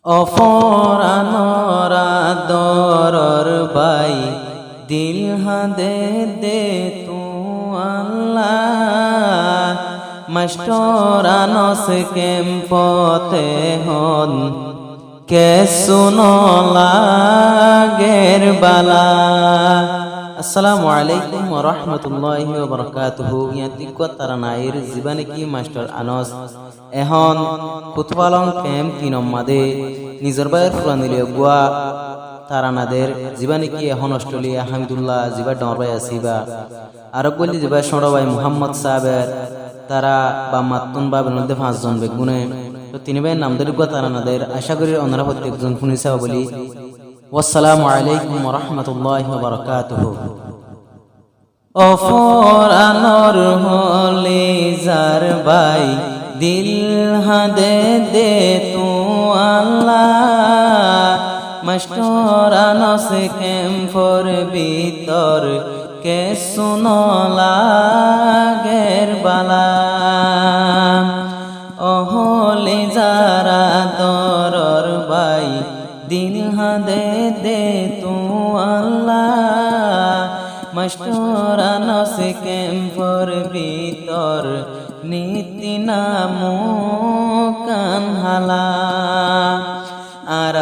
অফরানোরা দরর by দিল হাদে দে তু আল্লাহ মাস্টরানস কেম্পতে হন কে সুনলাগের বালা। আসসালামু আলাইকুম ওয়া রাহমাতুল্লাহি ওয়া বারাকাতুহু। ইয়াতি তারানাইর জীবনে কি মাস্টার আনস এখন কুতবালং ক্যাম্প তিনম্মাদে নিজর বাইর ফুরানিলে গুয়া তারানাদের জীবনে কি এখন অস্ট্রেলিয়া হামিদুল্লাহ জিবা ডর ভাই আসিবা আর বলি জিবা সড় ভাই মুহাম্মদ সাহেবের তারা বা মাতুন বা মধ্যে 5 জন বেগুনে তো তিনি ভাই নাম ধরে গুয়া তারানাদের আশা করি ওনারা প্রত্যেকজন শুনিছা বলি। আসসালামু আলাইকুম ওয়া রাহমাতুল্লাহি ওয়া বারাকাতুহু। অফরানোর হলে যার ভাই দিল হাদে দে তু আল্লাহ মাস্টরানস কেম্পর ভিতর কে সুনলাগের বালা। অহলে যারা দরর বাই দিল হাদে দে তু আল্লাহ মাস্টরানস কেম্পর ভিতর নীতি নামো কানহালা। আর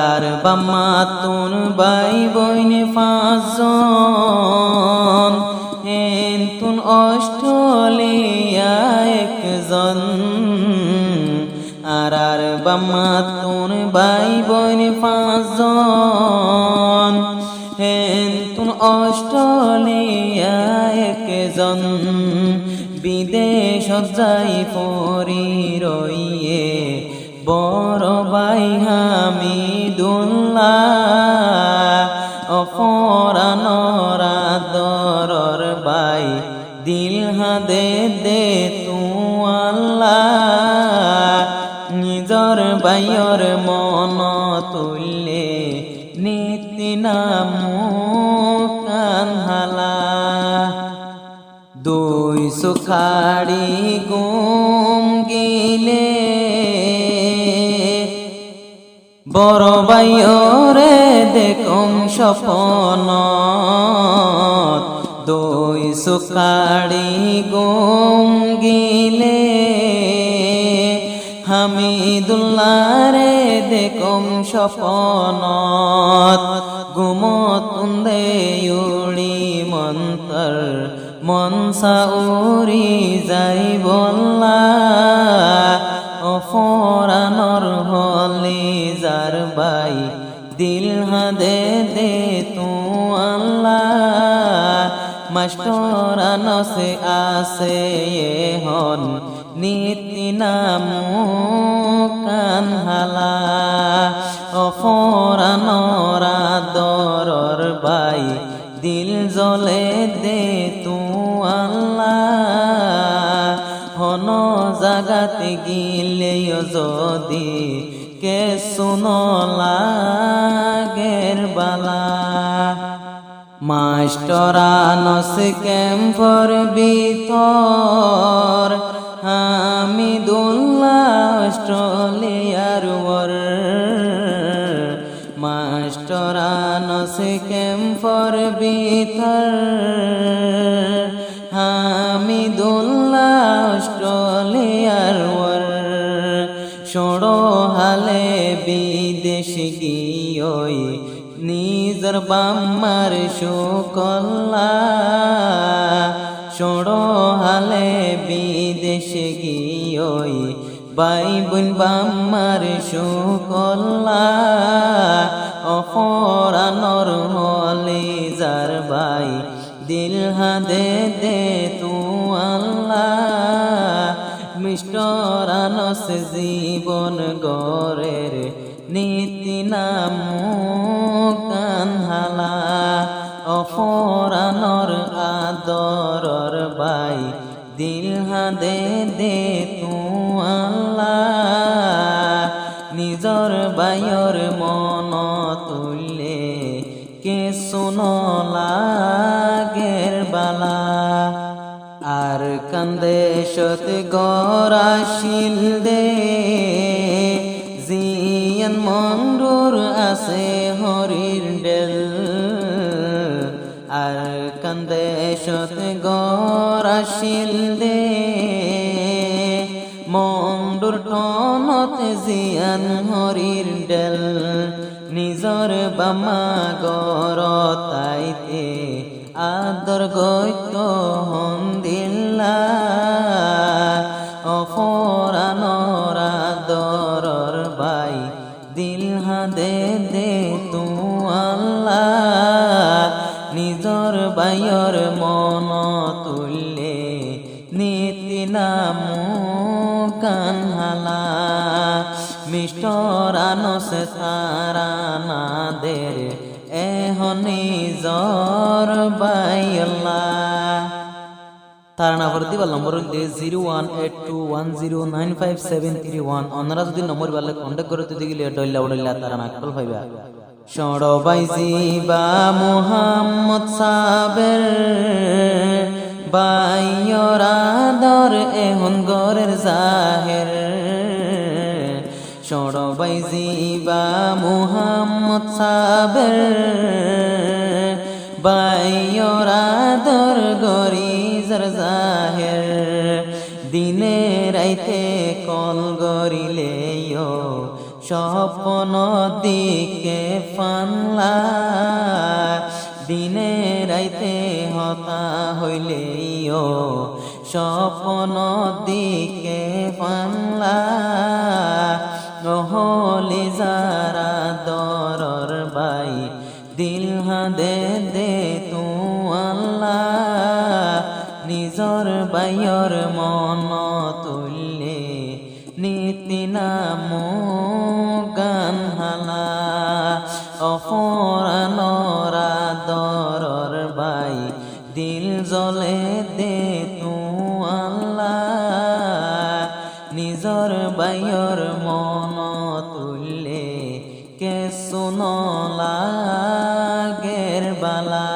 বাম্মা তুন বাই বইনে 5 জন হেন তুন Australia 1 John. R বাম্মা Tun by বইনে 5 জন হেন তুন অস্ট্রেলিয়া 1 জন। বিদেশ যাই পরি রইয়ে বড় ভাই হামিদুল্লাহ অফরানোরা দরর ভাই দিল হাদে দে তু আল্লাহ নিজর বাইয়র মন তুললে নীতি নামো কানহালা। 200 খাড়ি গুম গিলে বড় বাইয়রে দেখুম স্বপন 200 খাড়ি গুম গিলে হামিদুল্লাহরে দেখুম স্বপনত গুমতুন্দে উড়ি মন্তর মনসা উড়ি যাই বল্লা। অফরানোর হলে যার বাই দিল হাদে দে তু আল্লাহ মাস্টরানস আছে হন নীতি নামো কানহালা। অফরানোরা দরর বাই দিল জলে দে তু আল্লাহ হন জাগাতে গিলে যদি কে সুনলাগের বালা। মাস্টরানস কেম্পর ভিতর হামিদুল্লাহ অস্ট্রেলিয়ার ওর। মাস্টরানস কেম্পর ভিতর হামিদুল্লাহ অস্ট্রেলিয়ার ওর। সড়ো হালে বিদেশ গিয়ে নিজর বাম্মার শুকল্লা। সড়ো হালে বিদেশ গিয়ে বাই বোন বাম্মার শুকল্লা। অফরানোর হলে যার বাই দিল হাদে দে তু আল্লাহ মিস্টরানস জীবন গরের নীতি নামো কানহালা। অফরানোর আদরর বাই দিল হাদে দে তু আল্লাহ নিজর বাইয়র মন তুললে কে সুনলাগের বালা। আর কান্দে সত গরাশিল দে জিয়ান জিয়ান মন্ডুর আছে হরির ডেল আর কান্দে সতে গরাশিল দে মন্ডুর টনতে জিয়ান হরির ডেল নিজর বামা গরতাইতে আদর গৈত হন্দিল্লা অফরানর আদরর বাই দিল হাদে দে তু আল্লাহ নিজর বাইয়র মন তুললে নীতি নাম কানহালা মিষ্টর আনসে তারানাদের এহনি জর বাইল্লাহ তারানা ভর্তি বা নম্বর হইতে 01821095731 অন্যরা যদি নম্বর বললে কন্টাক্ট করতে দিলে ডল্লা উড়ল্লা তারানা কল পাইবা সড়বাইজি বা মুহাম্মদ সাবের বাইয়রাদর এহন গরের জাহের সড়বাইজি বা মুহাম্মদ সাবের বাইয়রাদর গরিজর জাহের দিনে রাইতে কল গরিলে স্বপ্ন দিকে ফানলা দিনে রাইতে হতা হইলে স্বপ্ন দিকে ফানলা নহলে যারা দরর বাই দিল হাদে দে তু আল্লাহ নিজর বাইয়র মন তুললে নীতি নাম গান হালা অফরানর আদরর বাই দিল জলে দে তু আল্লাহ নিজর বাইয়র মন তুললে কে সুনলাগের বালা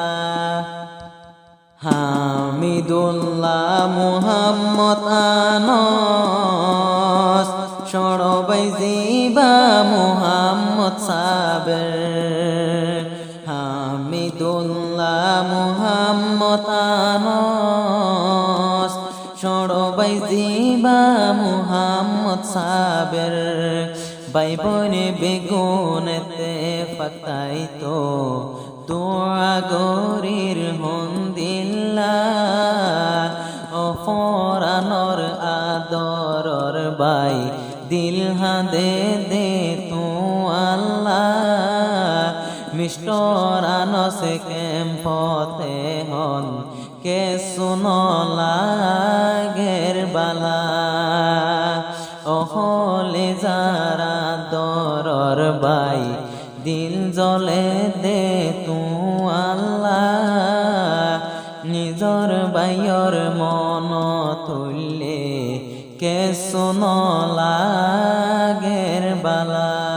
হামিদুল্লাহ মুহাম্মদ আনস সড়বাইজি বা মুহাম্মদ সাবের হামিদুল্লাহ মুহাম্মদ আনস সড়বাইজি বা মুহাম্মদ সাবের বাই বনে বেগুনেতে ফাক্তাই তো দোয়া গরির হন্দিল্লা অফরানর আদরর বাই দিল হাদে দে তু আল্লাহ মিষ্টর আনসে কেম্পতে হন কে সুনলাগের বালা অহলে যারা দরর বাই দিল জলে দে তু আল্লাহ নিজর বাইয়র মন তুললে কে সুনলাগের বালা।